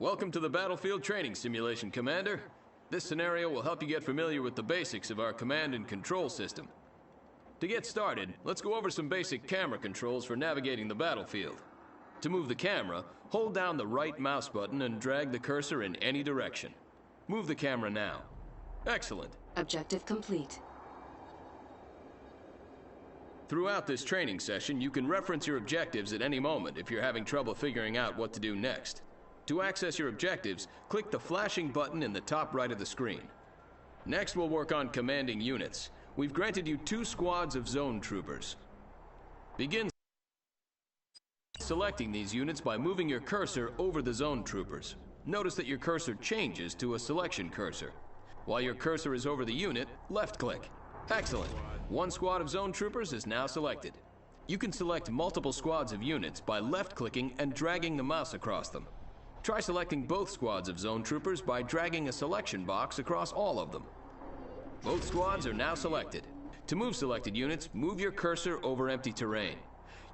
Welcome to the Battlefield Training Simulation, Commander. This scenario will help you get familiar with the basics of our command and control system. To get started, let's go over some basic camera controls for navigating the battlefield. To move the camera, hold down the right mouse button and drag the cursor in any direction. Move the camera now. Excellent. Objective complete. Throughout this training session, you can reference your objectives at any moment if you're having trouble figuring out what to do next. To access your objectives, click the flashing button in the top right of the screen. Next, we'll work on commanding units. We've granted you 2 squads of zone troopers. Begin selecting these units by moving your cursor over the zone troopers. Notice that your cursor changes to a selection cursor. While your cursor is over the unit, left-click. Excellent. 1 squad of zone troopers is now selected. You can select multiple squads of units by left-clicking and dragging the mouse across them. Try selecting both squads of zone troopers by dragging a selection box across all of them. Both squads are now selected. To move selected units, move your cursor over empty terrain.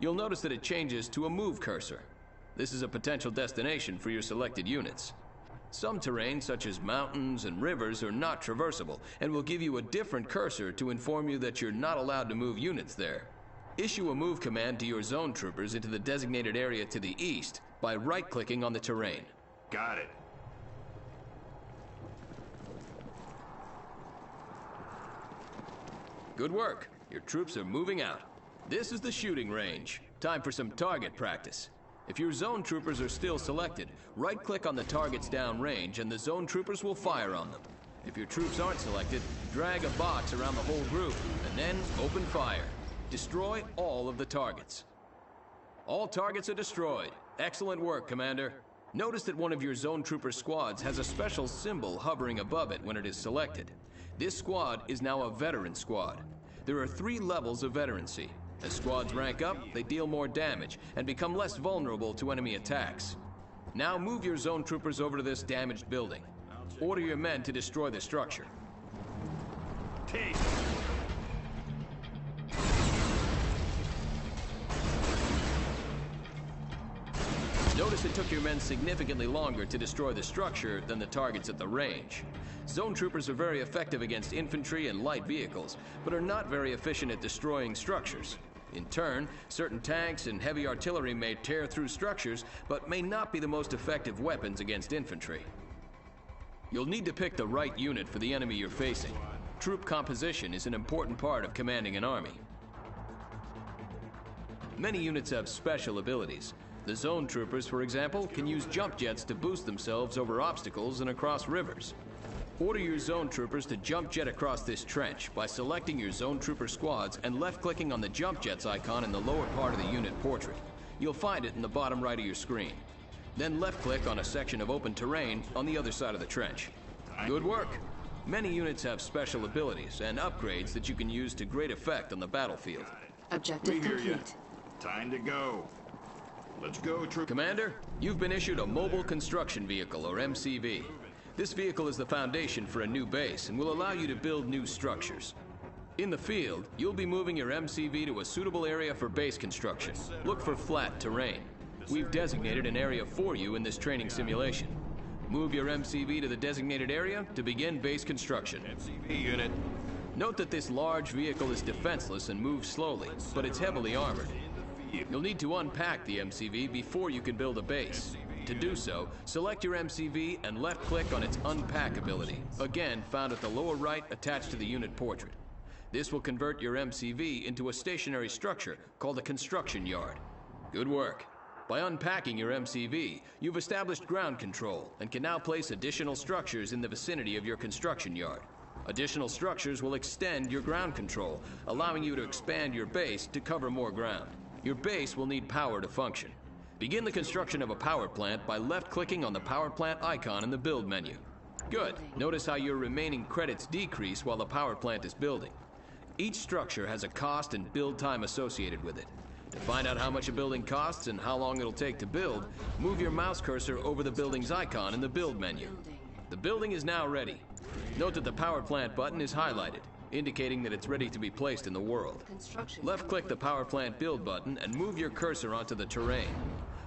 You'll notice that it changes to a move cursor. This is a potential destination for your selected units. Some terrain, such as mountains and rivers, are not traversable and will give you a different cursor to inform you that you're not allowed to move units there. Issue a move command to your zone troopers into the designated area to the east by right-clicking on the terrain. Got it. Good work. Your troops are moving out. This is the shooting range. Time for some target practice. If your zone troopers are still selected, right-click on the targets downrange and the zone troopers will fire on them. If your troops aren't selected, drag a box around the whole group and then open fire. Destroy all of the targets. All targets are destroyed. Excellent work, Commander. Notice that one of your zone trooper squads has a special symbol hovering above it when it is selected. This squad is now a veteran squad. There are 3 levels of veterancy. As squads rank up, they deal more damage and become less vulnerable to enemy attacks. Now move your zone troopers over to this damaged building. Order your men to destroy the structure. Take. Notice it took your men significantly longer to destroy the structure than the targets at the range. Zone troopers are very effective against infantry and light vehicles, but are not very efficient at destroying structures. In turn, certain tanks and heavy artillery may tear through structures, but may not be the most effective weapons against infantry. You'll need to pick the right unit for the enemy you're facing. Troop composition is an important part of commanding an army. Many units have special abilities. The zone troopers, for example, can use jump jets to boost themselves over obstacles and across rivers. Order your zone troopers to jump jet across this trench by selecting your zone trooper squads and left-clicking on the jump jets icon in the lower part of the unit portrait. You'll find it in the bottom right of your screen. Then left-click on a section of open terrain on the other side of the trench. Good work. Many units have special abilities and upgrades that you can use to great effect on the battlefield. Objective We hear ya. complete. Time to go. Let's go, troop. Commander, you've been issued a Mobile Construction Vehicle, or MCV. This vehicle is the foundation for a new base and will allow you to build new structures. In the field, you'll be moving your MCV to a suitable area for base construction. Look for flat terrain. We've designated an area for you in this training simulation. Move your MCV to the designated area to begin base construction. MCV unit. Note that this large vehicle is defenseless and moves slowly, but it's heavily armored. You'll need to unpack the MCV before you can build a base. To do so, select your MCV and left-click on its Unpack ability, again found at the lower right attached to the unit portrait. This will convert your MCV into a stationary structure called a construction yard. Good work. By unpacking your MCV, you've established ground control and can now place additional structures in the vicinity of your construction yard. Additional structures will extend your ground control, allowing you to expand your base to cover more ground. Your base will need power to function. Begin the construction of a power plant by left-clicking on the power plant icon in the build menu. Good. Notice how your remaining credits decrease while the power plant is building. Each structure has a cost and build time associated with it. To find out how much a building costs and how long it'll take to build, move your mouse cursor over the building's icon in the build menu. The building is now ready. Note that the power plant button is highlighted, indicating that it's ready to be placed in the world. Left-click the power plant build button and move your cursor onto the terrain.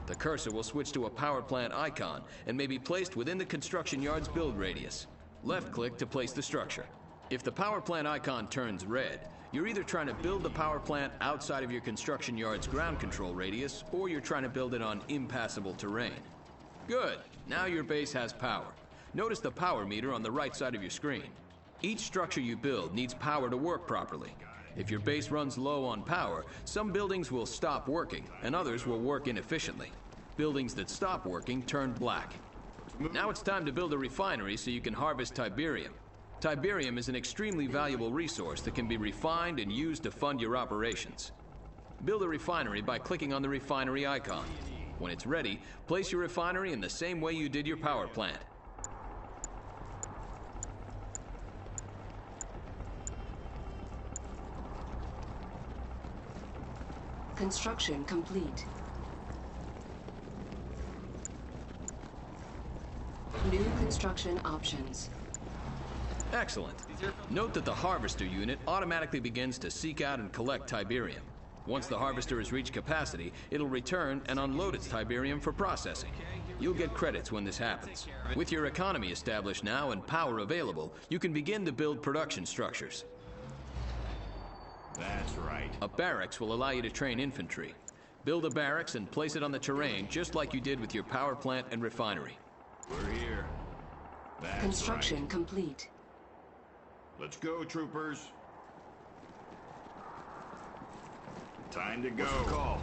The cursor will switch to a power plant icon and may be placed within the construction yard's build radius. Left-click to place the structure. If the power plant icon turns red, you're either trying to build the power plant outside of your construction yard's ground control radius, or you're trying to build it on impassable terrain. Good. Now your base has power. Notice the power meter on the right side of your screen. Each structure you build needs power to work properly. If your base runs low on power, some buildings will stop working, and others will work inefficiently. Buildings that stop working turn black. Now it's time to build a refinery so you can harvest Tiberium. Tiberium is an extremely valuable resource that can be refined and used to fund your operations. Build a refinery by clicking on the refinery icon. When it's ready, place your refinery in the same way you did your power plant. Construction complete. New construction options. Excellent. Note that the harvester unit automatically begins to seek out and collect Tiberium. Once the harvester has reached capacity, it'll return and unload its Tiberium for processing. You'll get credits when this happens. With your economy established now and power available, you can begin to build production structures. That's right. A barracks will allow you to train infantry. Build a barracks and place it on the terrain just like you did with your power plant and refinery. We're here. That's Construction right. complete. Let's go, troopers. Time to go. Call.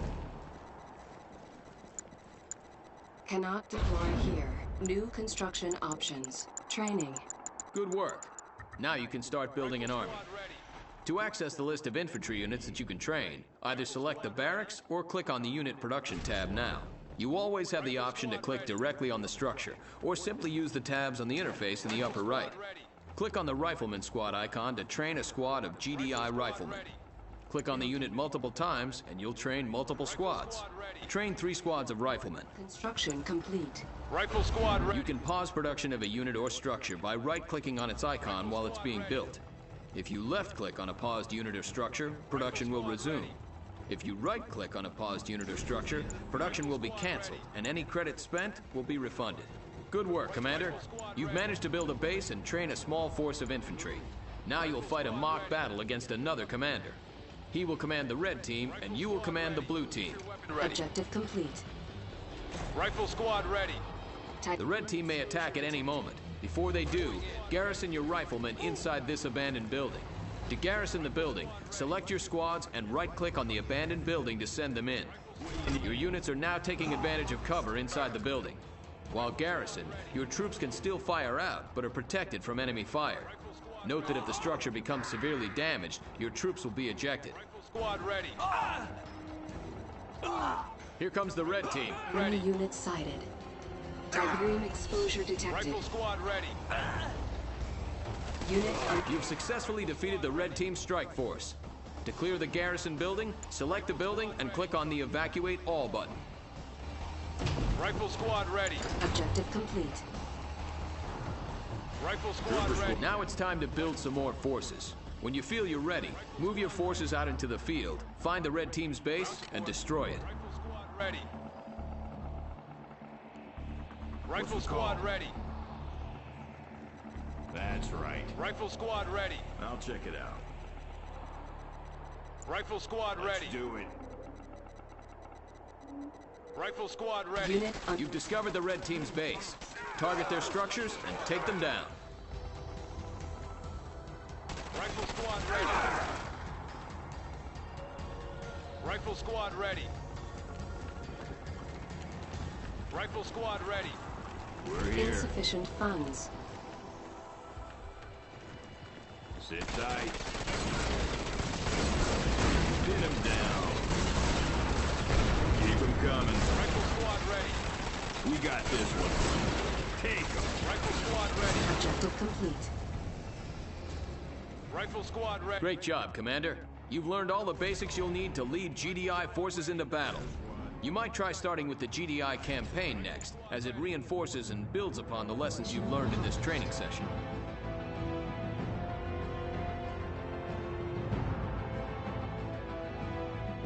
Cannot deploy here. New construction options. Training. Good work. Now you can start building an army. To access the list of infantry units that you can train, either select the barracks or click on the Unit Production tab now. You always have the option to click directly on the structure, or simply use the tabs on the interface in the upper right. Click on the Rifleman Squad icon to train a squad of GDI riflemen. Click on the unit multiple times and you'll train multiple squads. Train 3 squads of riflemen. Construction complete. Rifle squad ready. You can pause production of a unit or structure by right-clicking on its icon while it's being built. If you left-click on a paused unit or structure, production will resume. If you right-click on a paused unit or structure, production will be canceled, and any credits spent will be refunded. Good work, Commander. You've managed to build a base and train a small force of infantry. Now you'll fight a mock battle against another commander. He will command the red team, and you will command the blue team. Ready. Objective complete. Rifle squad ready. The red team may attack at any moment. Before they do, garrison your riflemen inside this abandoned building. To garrison the building, select your squads and right-click on the abandoned building to send them in. Your units are now taking advantage of cover inside the building. While garrisoned, your troops can still fire out, but are protected from enemy fire. Note that if the structure becomes severely damaged, your troops will be ejected. Rifle squad ready. Here comes the red team. Enemy unit sighted. Tiberium exposure detected. Rifle squad ready. Unit You've successfully defeated the red team's strike force. To clear the garrison building, select the building and click on the Evacuate All button. Rifle squad ready. objective complete. Rifle squad ready. Now it's time to build some more forces. When you feel you're ready, move your forces out into the field, find the red team's base, and destroy it. Rifle squad ready. Rifle squad ready. That's right. Rifle squad ready. I'll check it out. Rifle squad Let's ready. do it. Rifle squad ready. Unit You've discovered the red team's base. Target their structures and take them down. Rifle squad ready. Rifle squad ready. Rifle squad ready. We're here. insufficient funds. Sit tight. Pin him down. Keep him coming. Rifle squad ready. We got this one. Take him. Rifle squad ready. Objective complete. Rifle squad ready. Great job, Commander. You've learned all the basics you'll need to lead GDI forces into battle. You might try starting with the GDI campaign next, as it reinforces and builds upon the lessons you've learned in this training session.